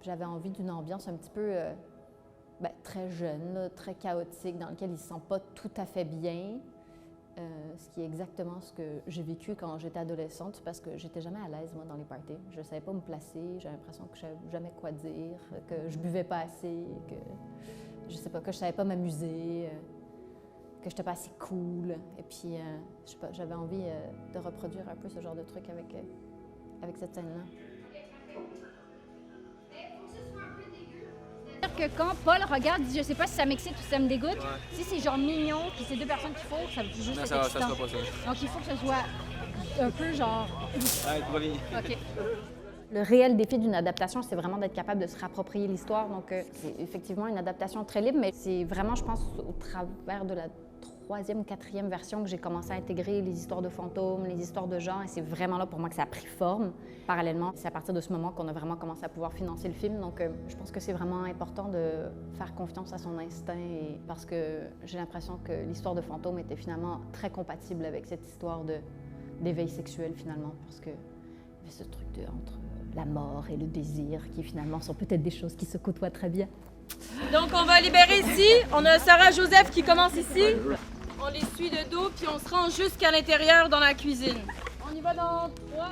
J'avais envie d'une ambiance un petit peu très jeune, là, très chaotique, dans lequel ils ne se sentent pas tout à fait bien. Ce qui est exactement ce que j'ai vécu quand j'étais adolescente, parce que j'étais jamais à l'aise, moi, dans les parties. Je ne savais pas où me placer, j'avais l'impression que je savais jamais quoi dire, que je buvais pas assez, que je sais pas, que je savais pas m'amuser, que je n'étais pas assez cool. Et puis, je sais pas, j'avais envie de reproduire un peu ce genre de truc avec cette scène-là. Que quand Paul regarde, il dit je sais pas si ça m'excite ou si ça me dégoûte. Si c'est genre mignon, puis c'est deux personnes qu'il faut, ça veut juste être ça excitant. sera pas ça. Donc il faut que ce soit un peu genre. OK. Le réel défi d'une adaptation, c'est vraiment d'être capable de se réapproprier l'histoire. Donc, c'est effectivement une adaptation très libre, mais c'est vraiment, je pense, au travers de la troisième, quatrième version que j'ai commencé à intégrer les histoires de fantômes, les histoires de gens, et c'est vraiment là pour moi que ça a pris forme. Parallèlement, c'est à partir de ce moment qu'on a vraiment commencé à pouvoir financer le film. Donc, je pense que c'est vraiment important de faire confiance à son instinct, parce que j'ai l'impression que l'histoire de fantômes était finalement très compatible avec cette histoire d'éveil sexuel, finalement, parce que il y avait ce truc entre la mort et le désir, qui finalement sont peut-être des choses qui se côtoient très bien. Donc on va libérer ici. On a Sarah Joseph qui commence ici. On les suit de dos, puis on se rend jusqu'à l'intérieur dans la cuisine. On y va dans 3,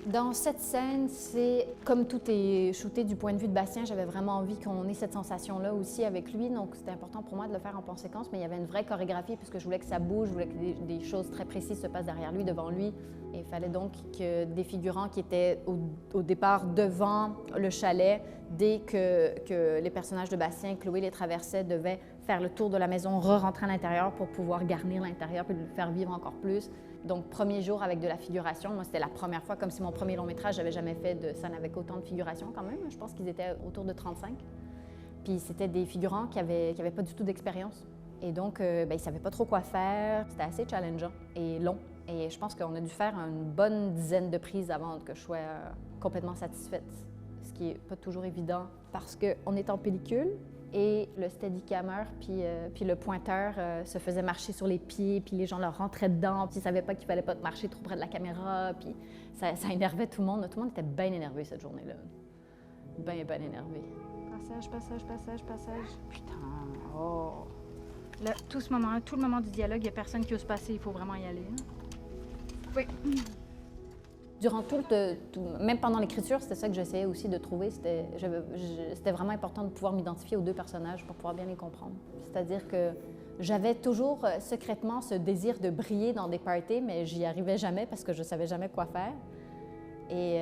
2, 1. Dans cette scène, c'est comme tout est shooté du point de vue de Bastien, j'avais vraiment envie qu'on ait cette sensation-là aussi avec lui, donc c'était important pour moi de le faire en conséquence, mais il y avait une vraie chorégraphie puisque je voulais que ça bouge, je voulais que des choses très précises se passent derrière lui, devant lui. Et il fallait donc que des figurants qui étaient au départ devant le chalet, dès que les personnages de Bastien, Chloé les traversaient, devaient faire le tour de la maison, re-rentrer à l'intérieur pour pouvoir garnir l'intérieur puis le faire vivre encore plus. Donc, premier jour avec de la figuration, moi, c'était la première fois, comme si mon premier long métrage, j'avais jamais fait de scène avec autant de figuration quand même. Je pense qu'ils étaient autour de 35. Puis c'était des figurants qui avaient pas du tout d'expérience. Et donc, ils ne savaient pas trop quoi faire. C'était assez challengeant et long. Et je pense qu'on a dû faire une bonne dizaine de prises avant que je sois complètement satisfaite. Ce qui n'est pas toujours évident parce qu'on est en pellicule. Et le Steadicammer puis le pointeur se faisait marcher sur les pieds, puis les gens leur rentraient dedans, puis ils ne savaient pas qu'il fallait pas marcher trop près de la caméra, puis ça énervait tout le monde. Tout le monde était bien énervé cette journée-là. Bien énervé. Passage. Putain, oh. Là, tout ce moment-là, tout le moment du dialogue, il n'y a personne qui ose passer, il faut vraiment y aller. Hein? Oui. Durant même pendant l'écriture, c'était ça que j'essayais aussi de trouver. C'était vraiment important de pouvoir m'identifier aux deux personnages pour pouvoir bien les comprendre. C'est-à-dire que j'avais toujours secrètement ce désir de briller dans des parties, mais j'y arrivais jamais parce que je savais jamais quoi faire. Et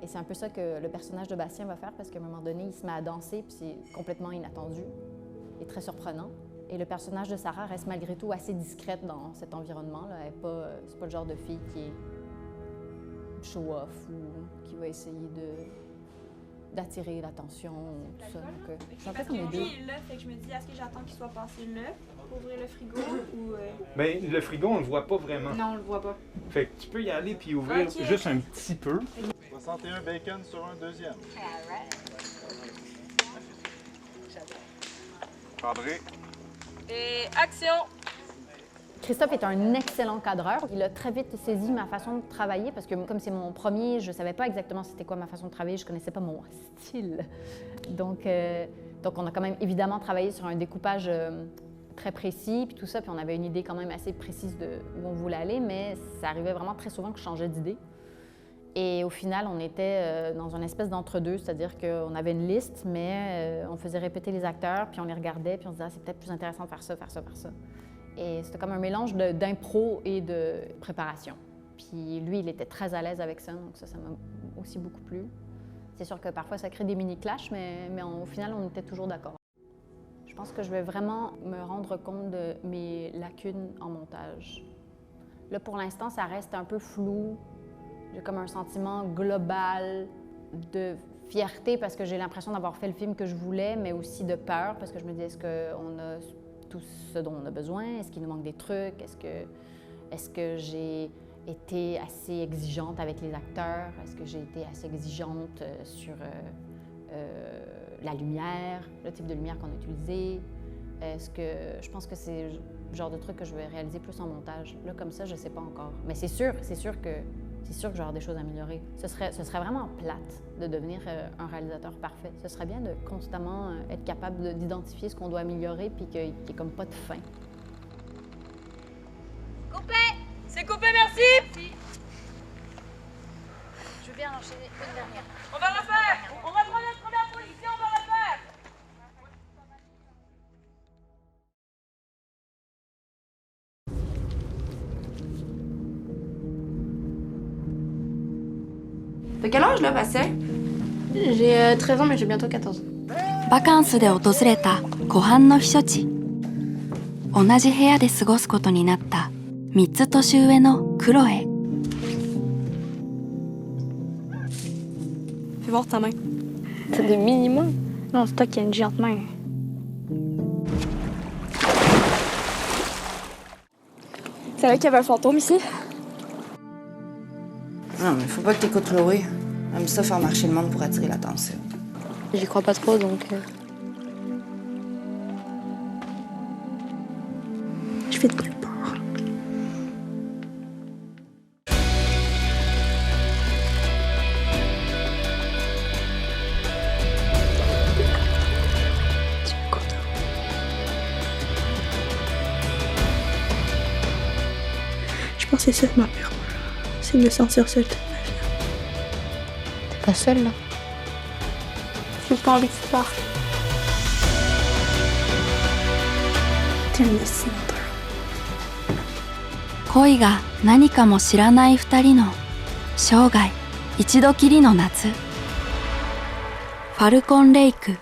c'est un peu ça que le personnage de Bastien va faire, parce qu'à un moment donné, il se met à danser, puis c'est complètement inattendu et très surprenant. Et le personnage de Sarah reste malgré tout assez discrète dans cet environnement-là. C'est pas le genre de fille qui est show-off ou qui va essayer d'attirer l'attention ou tout ça. Donc, je suis un peu comme les deux. Lui, il est là, fait que je me dis, est-ce que j'attends qu'il soit passé là pour ouvrir le frigo ou... Bien, le frigo, on le voit pas vraiment. Non, on le voit pas. Fait que tu peux y aller puis ouvrir juste un petit peu. 61 bacon sur un deuxième. Cadré. Et action! Christophe est un excellent cadreur. Il a très vite saisi ma façon de travailler parce que comme c'est mon premier, je ne savais pas exactement c'était quoi ma façon de travailler, je ne connaissais pas mon style. Donc on a quand même évidemment travaillé sur un découpage très précis, puis tout ça, puis on avait une idée quand même assez précise de où on voulait aller, mais ça arrivait vraiment très souvent que je changeais d'idée. Et au final, on était dans une espèce d'entre-deux, c'est-à-dire qu'on avait une liste, mais on faisait répéter les acteurs, puis on les regardait, puis on se disait, ah, c'est peut-être plus intéressant de faire ça, faire ça, faire ça. Et c'était comme un mélange d'impro et de préparation. Puis lui, il était très à l'aise avec ça, donc ça m'a aussi beaucoup plu. C'est sûr que parfois, ça crée des mini-clashs, mais au final, on était toujours d'accord. Je pense que je vais vraiment me rendre compte de mes lacunes en montage. Là, pour l'instant, ça reste un peu flou. J'ai comme un sentiment global de fierté parce que j'ai l'impression d'avoir fait le film que je voulais, mais aussi de peur parce que je me dis, est-ce qu'on a tout ce dont on a besoin? Est-ce qu'il nous manque des trucs? Est-ce que j'ai été assez exigeante avec les acteurs? Est-ce que j'ai été assez exigeante sur la lumière, le type de lumière qu'on a utilisé? Je pense que c'est le genre de truc que je vais réaliser plus en montage. Là, comme ça, je ne sais pas encore. Mais c'est sûr que c'est sûr que je vais avoir des choses à améliorer. Ce serait vraiment plate de devenir un réalisateur parfait. Ce serait bien de constamment être capable d'identifier ce qu'on doit améliorer puis qu'il n'y ait comme pas de fin. Coupé! C'est coupé, merci! Je veux bien enchaîner une dernière. On va refaire! On reprend notre première position, on va refaire! T'as quel âge là, Bastien? J'ai 13 ans, mais j'ai bientôt 14. バカンスで訪れた湖畔の避暑地。同じ部屋で過ごすことになった3つ年上のクロエ。 Fais voir ta main. T'as des mini-mains? Non, c'est toi qui as une géante main. C'est là qu'il y avait un fantôme ici? Non, mais faut pas que t'écoutes Chloé. Elle aime ça faire marcher le monde pour attirer l'attention. J'y crois pas trop, donc... Je vais de nulle part. Je pense que c'est ça ma peur. C'est de me sentir seule toute ma vie. T'es pas seule là? J'ai pas envie que tu partes. T'es un dessinateur. 恋が何かも知らない2人の生涯一度きりの夏。ファルコンレイク